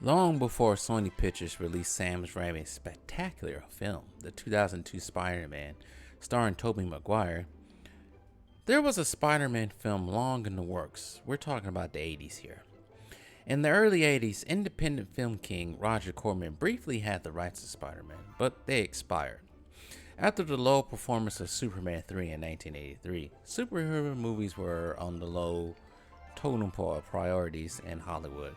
Long before Sony Pictures released Sam Raimi's spectacular film, the 2002 Spider-Man, starring Tobey Maguire, there was a Spider-Man film long in the works. We're talking about the 80s here. In the early 80s, independent film king Roger Corman briefly had the rights to Spider-Man, but they expired. After the low performance of Superman 3 in 1983, superhero movies were on the low totem pole of priorities in Hollywood,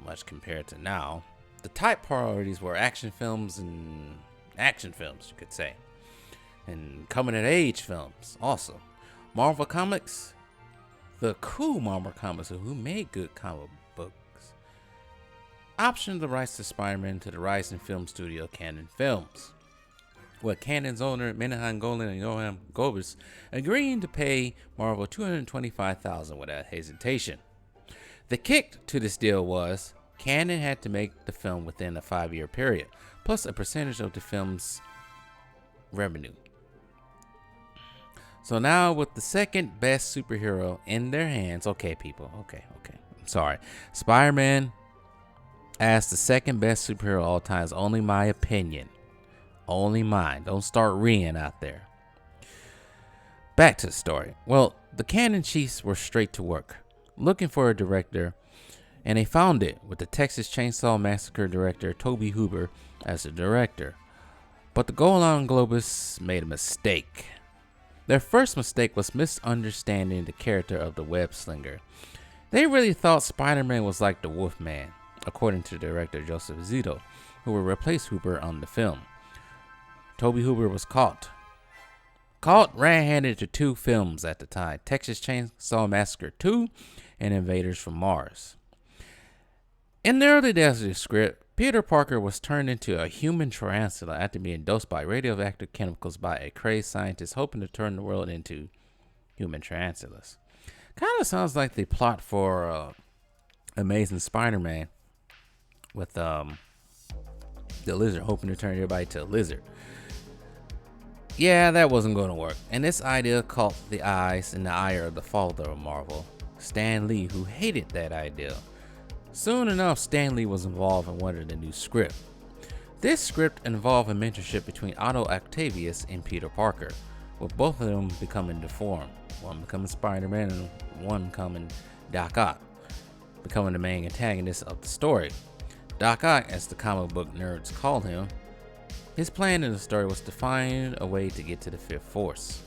much compared to now. The type priorities were action films, you could say, and coming of age films also. Marvel Comics, the cool Marvel Comics who made good comic books, optioned the rights to Spider-Man to the rising film studio Canon Films, with Canon's owner Menahem Golan and Johan Gobis agreeing to pay Marvel $225,000 without hesitation. The kick to this deal was Canon had to make the film within a 5-year period, plus a percentage of the film's revenue. So now with the second best superhero in their hands, okay people, okay, I'm sorry. Spider-Man as the second best superhero of all time is only my opinion. Only mine. Don't start reading out there. Back to the story. Well, the Canon chiefs were straight to work, looking for a director, and they found it with the Texas Chainsaw Massacre director Toby Hooper as the director. But the Golan Globus made a mistake. Their first mistake was misunderstanding the character of the web slinger. They really thought Spider-Man was like the Wolfman, according to director Joseph Zito, who would replace Hooper on the film. Toby Hooper was caught red-handed to 2 films at the time, Texas Chainsaw Massacre 2 and Invaders from Mars. In the early days of the script, Peter Parker was turned into a human tarantula after being dosed by radioactive chemicals by a crazed scientist hoping to turn the world into human tarantulas. Kind of sounds like the plot for Amazing Spider-Man with the lizard hoping to turn everybody to a lizard. Yeah, that wasn't going to work, and this idea caught the eyes and the ire of the father of Marvel, Stan Lee, who hated that idea. Soon enough, Stan Lee was involved in one of the new scripts. This script involved a mentorship between Otto Octavius and Peter Parker, with both of them becoming deformed, one becoming Spider-Man and one becoming Doc Ock, becoming the main antagonist of the story. Doc Ock, as the comic book nerds call him, his plan in the story was to find a way to get to the Fifth Force,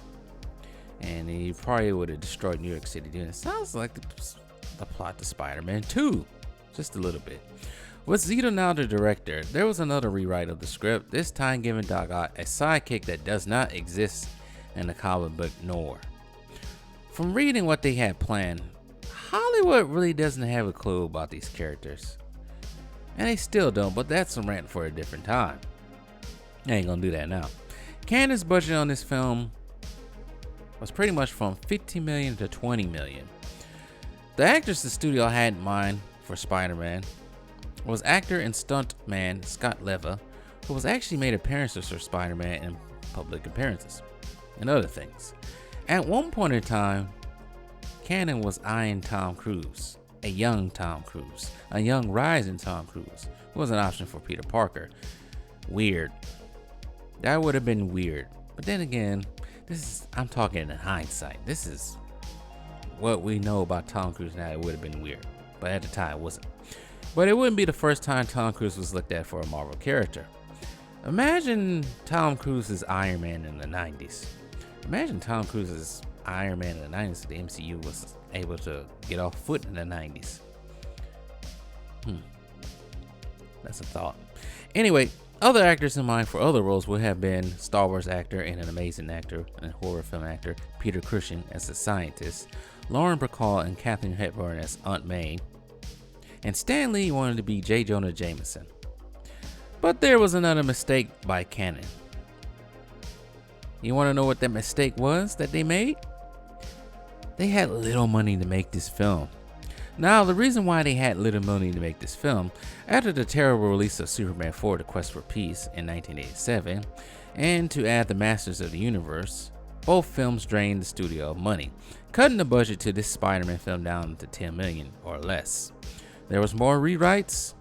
and he probably would have destroyed New York City. It sounds like the plot to Spider-Man 2. Just a little bit. With Zito now the director, there was another rewrite of the script, this time giving Doc Ock a sidekick that does not exist in the comic book noir. From reading what they had planned, Hollywood really doesn't have a clue about these characters. And they still don't, but that's a rant for a different time. I ain't gonna do that now. Canon's budget on this film was pretty much from $50 million to $20 million. The actors the studio had in mind for Spider-Man was actor and stuntman Scott Leva, who was actually made appearances for Spider-Man in public appearances and other things. At one point in time, Canon was eyeing Tom Cruise, a young rising Tom Cruise, who was an option for Peter Parker. Weird. That would have been weird. But then again, I'm talking in hindsight. This is what we know about Tom Cruise now. It would have been weird, but at the time it wasn't. But it wouldn't be the first time Tom Cruise was looked at for a Marvel character. Imagine Tom Cruise's Iron Man in the 90s. Imagine Tom Cruise's Iron Man in the 90s if the MCU was able to get off foot in the 90s. That's a thought. Anyway, other actors in mind for other roles would have been Star Wars actor and an amazing actor and horror film actor Peter Cushing as the scientist, Lauren Bacall and Katharine Hepburn as Aunt May, and Stan Lee wanted to be J. Jonah Jameson. But there was another mistake by Canon. You want to know what that mistake was that they made? They had little money to make this film. Now, the reason why they had little money to make this film, after the terrible release of Superman 4: The Quest for Peace in 1987, and to add the Masters of the Universe, both films drained the studio of money, cutting the budget to this Spider-Man film down to $10 million or less. There was more rewrites,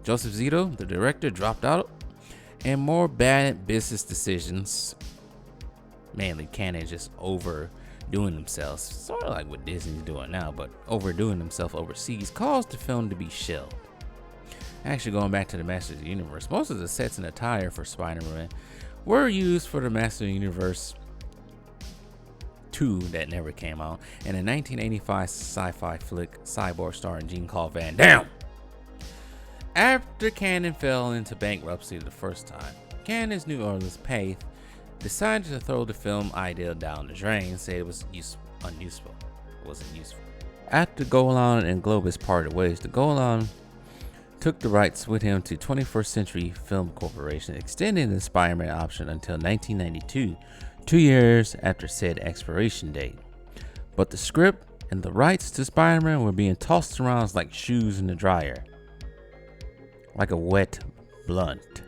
Joseph Zito, the director, dropped out, and more bad business decisions, mainly Canon just overdoing themselves, sort of like what Disney's doing now, but overdoing themselves overseas, caused the film to be shelved. Actually, going back to the Masters of the Universe, most of the sets and attire for Spider-Man were used for the Masters of the Universe 2 that never came out, and a 1985 sci-fi flick, Cyborg, starring Jean-Claude Van Damme. After Canon fell into bankruptcy the first time, Canon's New Orleans Path decided to throw the film idea down the drain, say it was unuseful. It wasn't useful. After Golan and Globus parted ways, the Golan took the rights with him to 21st Century Film Corporation, extending the Spider-Man option until 1992, 2 years after said expiration date. But the script and the rights to Spider-Man were being tossed around like shoes in the dryer, like a wet blunt.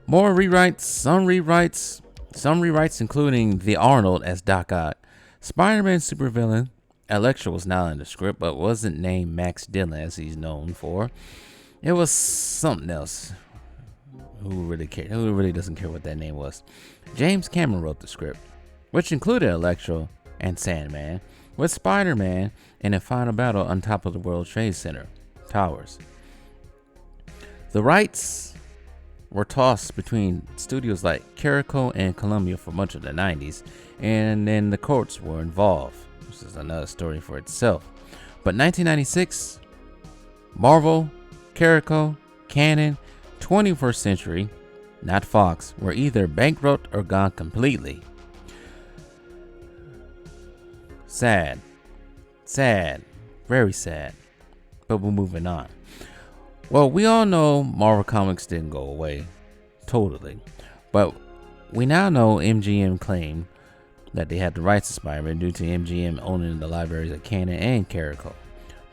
More rewrites, some rewrites including the Arnold as Doc Ock. Spider-Man supervillain Electro was not in the script, but wasn't named Max Dillon as he's known for. It was something else. Who really doesn't care what that name was? James Cameron wrote the script, which included Electro and Sandman, with Spider-Man in a final battle on top of the World Trade Center towers. The rights were tossed between studios like Carico and Columbia for much of the 90s, and then the courts were involved. This is another story for itself. But 1996, Marvel, Carico, Canon, 21st Century, not Fox, were either bankrupt or gone completely. Sad. Very sad. But we're moving on. Well, we all know Marvel Comics didn't go away totally, but we now know MGM claimed that they had the rights to Spider-Man due to MGM owning the libraries of Canon and Carico.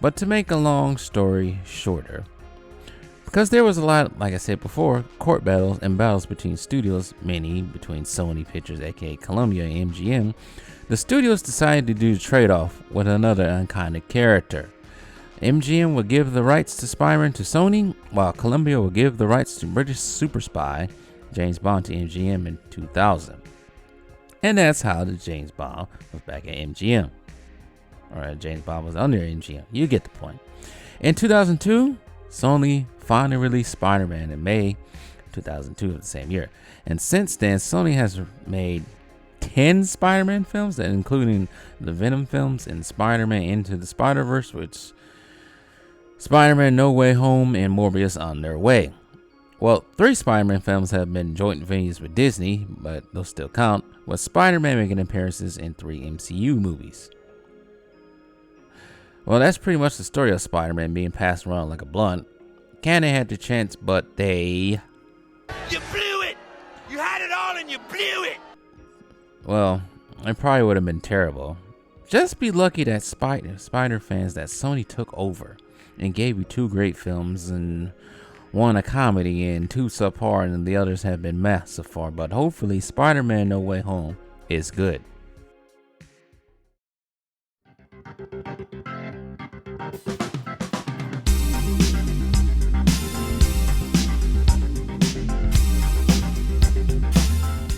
But to make a long story shorter, because there was a lot, like I said before, court battles and battles between studios, many between Sony Pictures, aka Columbia, and MGM, the studios decided to do the trade-off with another iconic character. MGM would give the rights to Spider-Man to Sony, while Columbia would give the rights to British super spy James Bond to MGM in 2000. And that's how the James Bond was back at MGM. Or James Bond was under MGM. You get the point. In 2002, Sony finally released Spider-Man in May 2002 of the same year. And since then, Sony has made 10 Spider-Man films, including the Venom films and Spider-Man Into the Spider-Verse, which Spider-Man No Way Home and Morbius on their way. Well, 3 Spider-Man films have been joint ventures with Disney, but those still count, with Spider-Man making appearances in 3 MCU movies. Well, that's pretty much the story of Spider-Man being passed around like a blunt. Canon had the chance, but they... You blew it! You had it all and you blew it! Well, it probably would have been terrible. Just be lucky that Spider fans that Sony took over and gave you 2 great films and 1 a comedy and 2 subpar, and the others have been massive so far. But hopefully Spider-Man No Way Home is good.